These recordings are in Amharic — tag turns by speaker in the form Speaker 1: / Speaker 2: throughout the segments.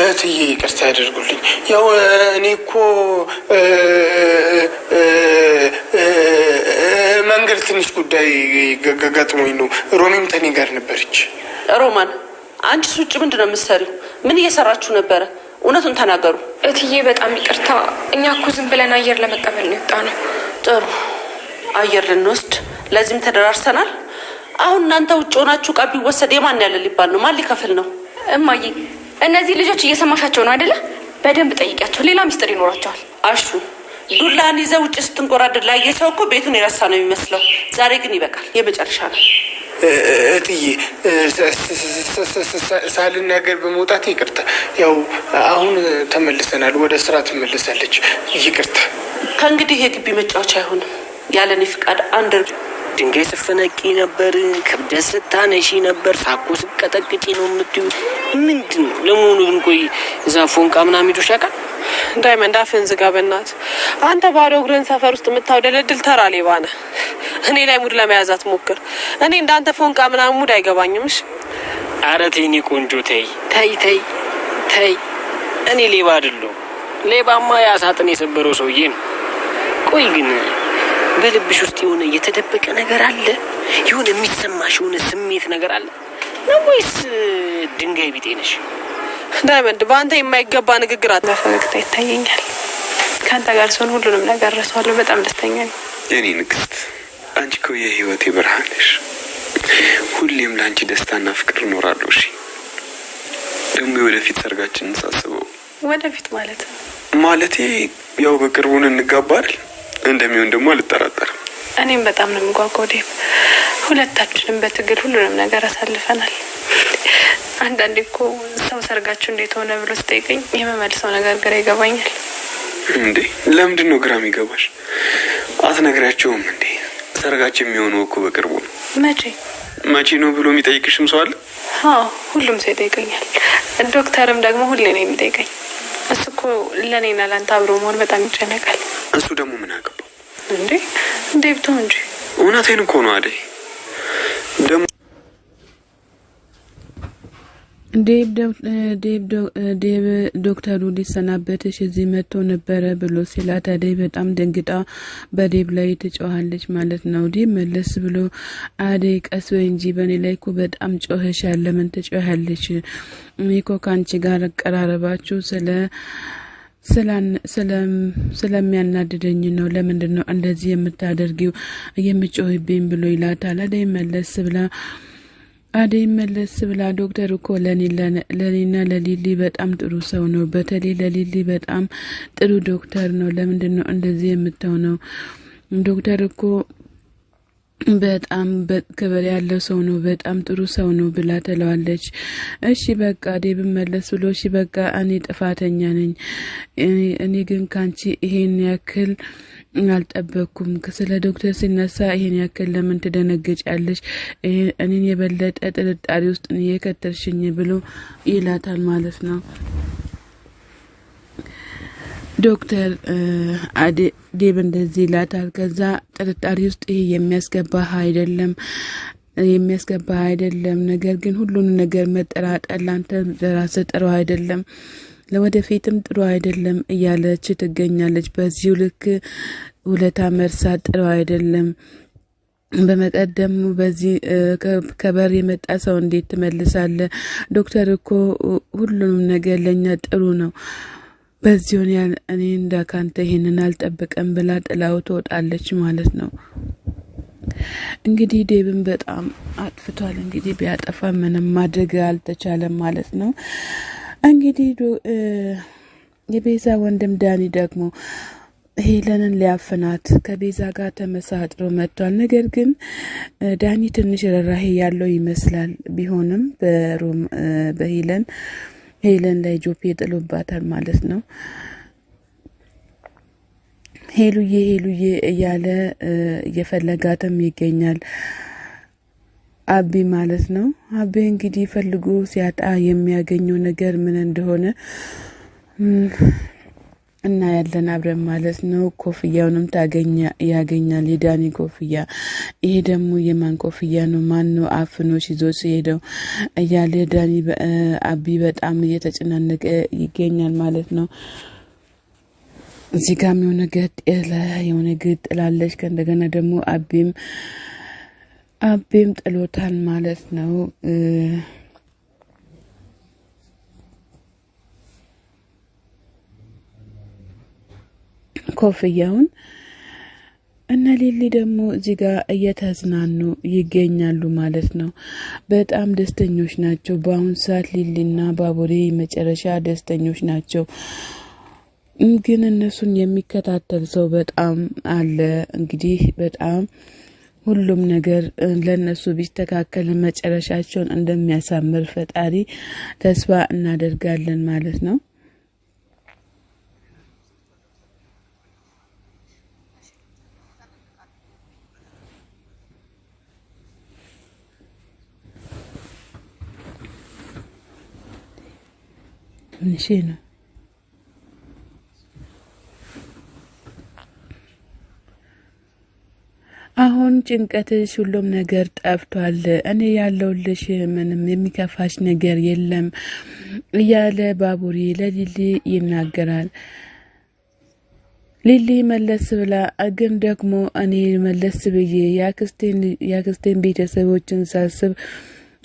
Speaker 1: እትዬ ይቅርታ ያደርጉልኝ። ያው እኔ እኮ መንገድ ትንሽ ጉዳይ ገጥሞኝ ነው። ሮሚም ተኔ ጋር ነበረች።
Speaker 2: ሮማን አንቺ ውጭ ምንድነው የምትሰሪው? ምን እየሰራችሁ ነበረ? እውነቱን ተናገሩ።
Speaker 3: እትዬ በጣም ይቅርታ፣ እኛ እኮ ዝም ብለን አየር ለመቀበል ነው የወጣነው።
Speaker 2: ጥሩ አየር ልንወስድ ለዚህም ተደራርሰናል። አሁን እናንተ ውጭ ሆናችሁ ዕቃ ቢወሰድ የማን ያለ ሊባል ነው? ማን ሊከፍል ነው?
Speaker 3: እማዬ እነዚህ ልጆች እየሰማሻቸው ነው አይደለ? በደንብ ጠይቂያቸው፣ ሌላ ሚስጥር ይኖራቸዋል።
Speaker 2: አሹ ዱላን ይዘህ ውጭ ስትንቆራደድ ላየ ሰው እኮ ቤቱን የረሳ ነው የሚመስለው። ዛሬ ግን ይበቃል፣ የመጨረሻ ነው።
Speaker 1: እትዬ ሳልናገር በመውጣት ይቅርታ። ያው አሁን ተመልሰናል፣ ወደ ስራ ትመለሳለች። ይቅርታ።
Speaker 2: ከእንግዲህ የግቢ መጫወቻ አይሆንም። ያለኔ ፍቃድ አንድ
Speaker 4: ድንጋይ ስፈነቂ ነበር፣ ክብደት ስታነሺ ነበር፣ ሳኮ ስቀጠቅጪ ነው የምትዩ። ምንድን ነው ለመሆኑ? ግን ቆይ እዛ ፎንቃ ምናምን ሄዶሽ ያውቃል?
Speaker 5: ዳይመንድ አፍህን ዝጋ በእናትህ። አንተ ባዶ እግርህን ሰፈር ውስጥ የምታውደለድል ተራ ሌባ ነህ። እኔ ላይ ሙድ ለመያዝ አትሞክር። እኔ እንዳንተ ፎንቃ ምናምን ሙድ አይገባኝም። እሺ
Speaker 4: ኧረ ተይ የእኔ ቆንጆ ተይ ተይ ተይ ተይ። እኔ ሌባ አይደለሁም። ሌባማ ያ ሳጥን የሰበረው ሰውዬ ነው። ቆይ ግን በልብሽ ውስጥ የሆነ የተደበቀ ነገር አለ? የሆነ የሚሰማሽ የሆነ ስሜት ነገር አለ ነው ወይስ ድንጋይ ቢጤ ነሽ?
Speaker 5: ዳይመንድ በአንተ የማይገባ ንግግር አትፈገግታ ይታየኛል። ከአንተ ጋር ስሆን ሁሉንም ነገር ረሳዋለሁ። በጣም ደስተኛ ነኝ።
Speaker 1: የኔ ንግስት፣ አንቺ እኮ የህይወቴ ብርሃን ነሽ። ሁሌም ለአንቺ ደስታና ፍቅር እኖራለሁ። እሺ ደግሞ ወደፊት ሰርጋችንን ሳስበው
Speaker 5: ወደፊት
Speaker 1: ማለቴ ያው በቅርቡን እንጋባል እንደሚሆን ደግሞ አልጠራጠርም።
Speaker 5: እኔም በጣም ነው የምጓጓው ዴቭ። ሁለታችንም በትግል ሁሉንም ነገር አሳልፈናል። አንዳንዴ እኮ ሰው ሰርጋችሁ እንዴት ሆነ ብሎ ሲጠይቀኝ የመመልሰው ነገር ግራ ይገባኛል።
Speaker 1: እንዴ ለምንድን ነው ግራ የሚገባሽ? አትነግሪያቸውም እንዴ? ሰርጋችሁ የሚሆነው እኮ በቅርቡ ነው። መቼ ነው ብሎ የሚጠይቅሽም ሰው አለ?
Speaker 5: አዎ ሁሉም ሰው ይጠይቀኛል። ዶክተርም ደግሞ ሁሌ ነው የሚጠይቀኝ። እሱ እኮ ለእኔና ለአንተ አብሮ መሆን በጣም ይጨነቃል።
Speaker 1: እሱ ደግሞ ምን አገባው
Speaker 5: እንዴ? ዴብቶ እንጂ
Speaker 1: እውነቴን እኮ ነው አደይ። ደግሞ
Speaker 6: ዴብ ዶክተሩ ሊሰናበትሽ እዚህ መጥቶ ነበረ ብሎ ሲላት አደይ በጣም ደንግጣ በዴብ ላይ ትጮሃለች ማለት ነው። ዴብ መለስ ብሎ አደይ ቀስ በይ እንጂ በእኔ ላይ እኮ በጣም ጮኸሻል፣ ለምን ትጮሃለች? እኔ እኮ ከአንቺ ጋር አቀራረባችሁ ስለሚያናድደኝ ነው። ለምንድን ነው እንደዚህ የምታደርጊው የምጮህብኝ ብሎ ይላታል። አደይ መለስ ብላ ዶክተር እኮ ለኔና ለሊሊ በጣም ጥሩ ሰው ነው። በተለይ ለሊሊ በጣም ጥሩ ዶክተር ነው። ለምንድን ነው እንደዚህ የምትሆነው? ዶክተር እኮ በጣም ክብር ያለው ሰው ነው፣ በጣም ጥሩ ሰው ነው ብላ ትለዋለች። እሺ በቃ ዴብ መለስ ብሎ እሺ በቃ እኔ ጥፋተኛ ነኝ። እኔ ግን ካንቺ ይሄን ያክል አልጠበቅኩም። ስለ ዶክተር ሲነሳ ይሄን ያክል ለምን ትደነግጫለሽ? እኔን የበለጠ ጥርጣሬ ውስጥ የከተልሽኝ ብሎ ይላታል ማለት ነው። ዶክተር ዴብ እንደዚህ ይላታል። ከዛ ጥርጣሬ ውስጥ ይሄ የሚያስገባ አይደለም፣ ነገር ግን ሁሉን ነገር መጠራጠር ላንተ ለራስህ ጥሩ አይደለም፣ ለወደፊትም ጥሩ አይደለም እያለች ትገኛለች። በዚሁ ልክ ውለታ መርሳት ጥሩ አይደለም። በመቀደም በዚህ ከበር የመጣ ሰው እንዴት ትመልሳለ? ዶክተር እኮ ሁሉንም ነገር ለኛ ጥሩ ነው። በዚሁን እኔ እንዳካንተ ይሄንን አልጠብቀም ብላ ጥላው ትወጣለች ማለት ነው። እንግዲህ ዴብን በጣም አጥፍቷል። እንግዲህ ቢያጠፋ ምንም ማድረግ አልተቻለም ማለት ነው። እንግዲህ የቤዛ ወንድም ዳኒ ደግሞ ሄለንን ሊያፍናት ከቤዛ ጋር ተመሳጥሮ መጥቷል። ነገር ግን ዳኒ ትንሽ ርህራሄ ያለው ይመስላል። ቢሆንም ሄለን ላይ ጆፔ ጥሎባታል ማለት ነው። ሄሉዬ እያለ እየፈለጋትም ይገኛል አቢ ማለት ነው። አቢ እንግዲህ ፈልጎ ሲያጣ የሚያገኘው ነገር ምን እንደሆነ እና ያለን አብረን ማለት ነው። ኮፍያውንም ያገኛል የዳኒ ኮፍያ። ይሄ ደግሞ የማን ኮፍያ ነው? ማን ነው አፍኖሽ ይዞ ሲሄደው እያለ ዳኒ አቢ በጣም እየተጨናነቀ ይገኛል ማለት ነው። እዚህ ጋር የሆነ ግጥ ጥላለች። ከእንደገና ደግሞ አቤም ጥሎታል ማለት ነው። ኮፍያውን እና ሊሊ ደግሞ እዚህ ጋር እየተዝናኑ ይገኛሉ ማለት ነው። በጣም ደስተኞች ናቸው በአሁን ሰዓት ሊሊና ባቡሬ መጨረሻ ደስተኞች ናቸው። ግን እነሱን የሚከታተል ሰው በጣም አለ። እንግዲህ በጣም ሁሉም ነገር ለነሱ ቢስተካከል መጨረሻቸውን እንደሚያሳምር ፈጣሪ ተስፋ እናደርጋለን ማለት ነው። ምንሽ ነው አሁን ጭንቀትሽ ሁሉም ነገር ጠፍቷል፣ እኔ ያለውልሽ ምንም የሚከፋሽ ነገር የለም እያለ ባቡሬ ለሊሊ ይናገራል። ሊሊ መለስ ብላ ግን ደግሞ እኔ መለስ ብዬ ያክስቴን ቤተሰቦችን ሳስብ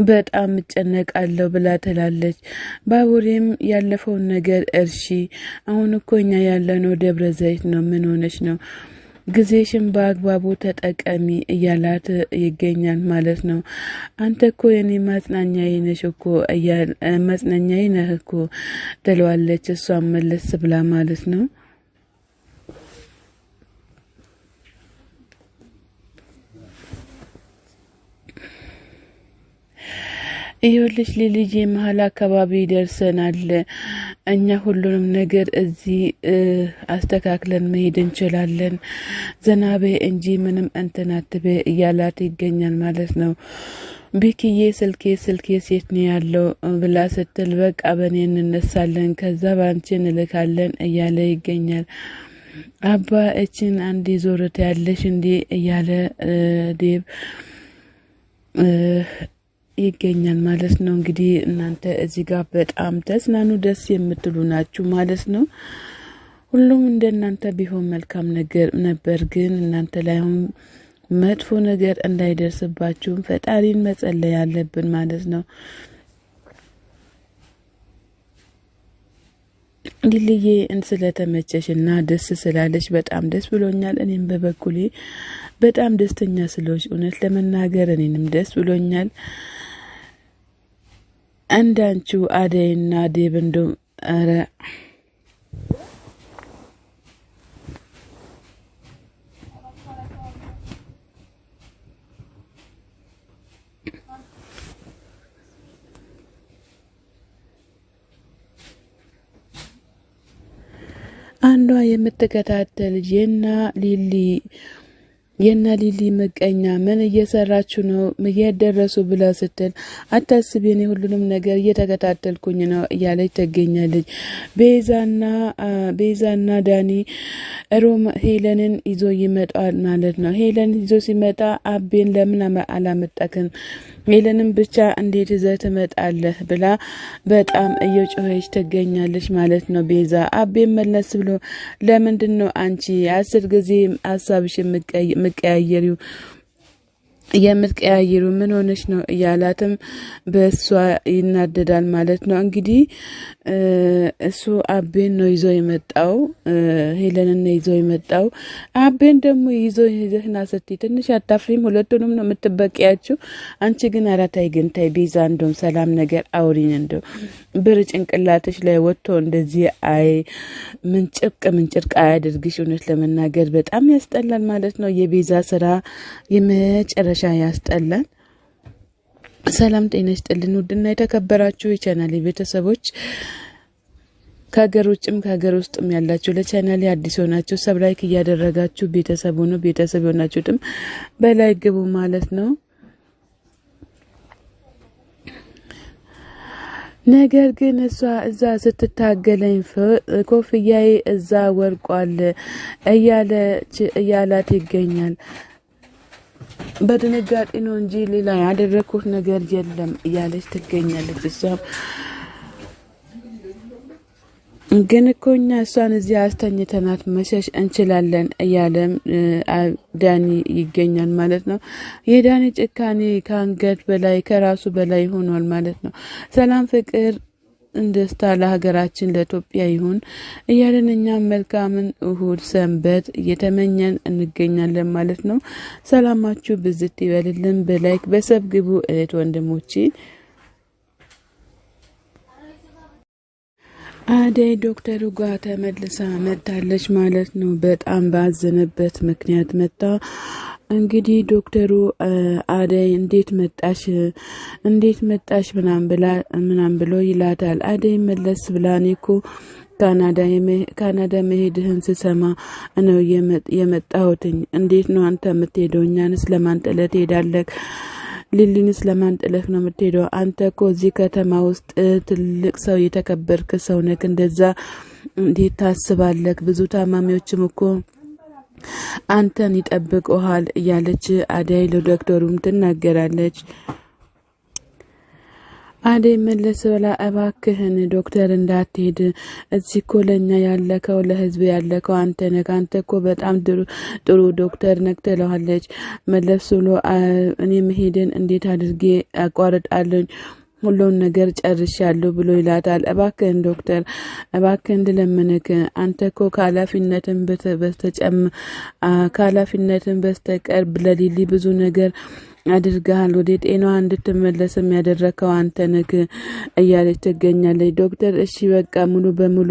Speaker 6: በጣም እጨነቃለሁ ብላ ትላለች። ባቡሬም ያለፈውን ነገር እርሺ፣ አሁን እኮ እኛ ያለነው ደብረ ዘይት ነው፣ ምን ሆነሽ ነው? ጊዜሽን በአግባቡ ተጠቀሚ እያላት ይገኛል ማለት ነው። አንተ እኮ የኔ ማጽናኛዬ ነሽ እኮ ማጽናኛዬ ነህ እኮ ትለዋለች እሷም መለስ ብላ ማለት ነው። ይኸውልሽ ልጅ መሀል አካባቢ ደርሰናል። እኛ ሁሉንም ነገር እዚህ አስተካክለን መሄድ እንችላለን። ዘናቤ እንጂ ምንም እንትናትቤ እያላት ይገኛል ማለት ነው። ቢክዬ ስልኬ ሴት ነው ያለው ብላ ስትል በቃ በኔ እንነሳለን ከዛ ባንቺ እንልካለን እያለ ይገኛል። አባ እችን አንዲ ዞርት ያለሽ እንዲ እያለ ዴብ ይገኛል ማለት ነው። እንግዲህ እናንተ እዚህ ጋር በጣም ተዝናኑ፣ ደስ የምትሉ ናችሁ ማለት ነው። ሁሉም እንደናንተ ቢሆን መልካም ነገር ነበር፣ ግን እናንተ ላይ መጥፎ ነገር እንዳይደርስባችሁ ፈጣሪን መጸለይ ያለብን ማለት ነው። ሊልዬ ስለተመቸሽና ደስ ስላለሽ በጣም ደስ ብሎኛል። እኔም በበኩሌ በጣም ደስተኛ ስለሆንሽ እውነት ለመናገር እኔንም ደስ ብሎኛል። አንዳንቹ አደይና ዴብ እንደው አረ አንዷ የምትከታተል የና ሊሊ መቀኛ ምን እየሰራችሁ ነው እየደረሱ ብላ ስትል አታስቢ እኔ ሁሉንም ነገር እየተከታተልኩኝ ነው እያለች ትገኛለች። ቤዛና ዳኒ ሄለንን ይዞ ይመጣል ማለት ነው። ሄለን ይዞ ሲመጣ አቤን ለምን አላመጣክን ሄለንን ብቻ እንዴት ይዘህ ትመጣለህ ብላ በጣም እየጮኸች ትገኛለች ማለት ነው። ቤዛ አቤን መለስ ብሎ ለምንድን ነው አንቺ 10 ጊዜ ሀሳብሽ የምትቀያየሩ ምን ሆነሽ ነው እያላትም በእሷ ይናደዳል ማለት ነው። እንግዲህ እሱ አቤን ነው ይዞ የመጣው ሄለንን ነው ይዞ የመጣው። አቤን ደግሞ ይዞ ይዘህና ስትይ ትንሽ አታፍሪም? ሁለቱንም ነው የምትበቂያችሁ። አንቺ ግን አራታይ ግን ታይ ቤዛ እንደውም ሰላም ነገር አውሪኝ እንደው ብር ጭንቅላትሽ ላይ ወጥቶ እንደዚህ ምንጭርቅ አያድርግሽ። እውነት ለመናገር በጣም ያስጠላል ማለት ነው። የቤዛ ስራ የመጨረሻ ያስጠላል። ሰላም ጤና ይስጥልን ውድና የተከበራችሁ የቻናሌ ቤተሰቦች ከሀገር ውጭም ከሀገር ውስጥም ያላችሁ ለቻናሌ አዲስ ሆናችሁ ሰብስክራይብ እያደረጋችሁ ቤተሰብ ሆናችሁትም በላይ ግቡ ማለት ነው። ነገር ግን እሷ እዛ ስትታገለኝ ኮፍያዬ እዛ ወርቋል እያላት ይገኛል። በድንጋጤ ነው እንጂ ሌላ ያደረኩት ነገር የለም እያለች ትገኛለች። እሷም ግን እኮ እኛ እሷን እዚህ አስተኝተናት መሸሽ እንችላለን እያለም ዳኒ ይገኛል ማለት ነው። የዳኒ ጭካኔ ከአንገት በላይ ከራሱ በላይ ሆኗል ማለት ነው። ሰላም ፍቅር ደስታ ለሀገራችን ለኢትዮጵያ ይሁን እያለን እኛም መልካምን እሁድ ሰንበት እየተመኘን እንገኛለን ማለት ነው። ሰላማችሁ ብዝት ይበልልን። በላይክ በሰብ ግቡ እህት ወንድሞቼ። አደይ ዶክተሩ ጋር ተመልሳ መታለች ማለት ነው። በጣም ባዘነበት ምክንያት መጣ። እንግዲህ ዶክተሩ አደይ እንዴት መጣሽ ምናም ብሎ ይላታል። አደይ መለስ ብላ እኔ እኮ ካናዳ መሄድህን ስሰማ ነው የመጣሁትኝ። እንዴት ነው አንተ የምትሄደው? እኛንስ ለማን ጥለህ ትሄዳለህ? ሊሊንስ ለማን ጥለህ ነው የምትሄደው? አንተ እኮ እዚህ ከተማ ውስጥ ትልቅ ሰው የተከበርክ ሰው ነህ። እንደዛ እንዴት ታስባለህ? ብዙ ታማሚዎችም እኮ አንተን ይጠብቁሃል እያለች አደይ ለዶክተሩም ትናገራለች። አደይ መለስ ብላ እባክህን ዶክተር እንዳትሄድ፣ እዚህ እኮ ለኛ ያለከው ለህዝብ ያለከው አንተ ነህ። አንተ እኮ በጣም ጥሩ ዶክተር ነህ ትለዋለች። መለስ ብሎ እኔ መሄድን እንዴት አድርጌ አቋርጣለሁ? ሁሉን ነገር ጨርሻለሁ ብሎ ይላታል። እባክህን ዶክተር እባክህን ልለምንክ፣ አንተ እኮ ከኃላፊነትን በስተቀር ለሊሊ ብዙ ነገር አድርገሃል። ወደ ጤናዋ እንድትመለስም ያደረከው አንተ ነህ እያለች ትገኛለች። ዶክተር እሺ በቃ ሙሉ በሙሉ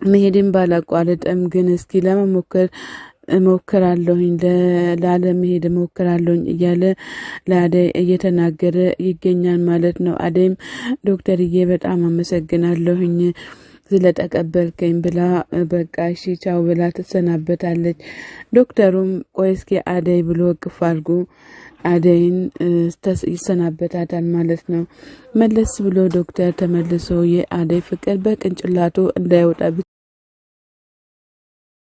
Speaker 6: መሄድም ባላቋርጥም ግን እስኪ ለመሞከር እሞክራለሁኝ ላለመሄድ እሞክራለሁኝ እያለ ለአደይ እየተናገረ ይገኛል ማለት ነው። አደይም ዶክተርዬ በጣም አመሰግናለሁኝ ስለተቀበልከኝ ብላ በቃ እሺ ቻው ብላ ትሰናበታለች። ዶክተሩም ቆይ እስኪ አደይ ብሎ እቅፍ አድርጎ አደይን ይሰናበታታል ማለት ነው። መለስ ብሎ ዶክተር ተመልሶ የአደይ ፍቅር በቅንጭላቱ እንዳይወጣ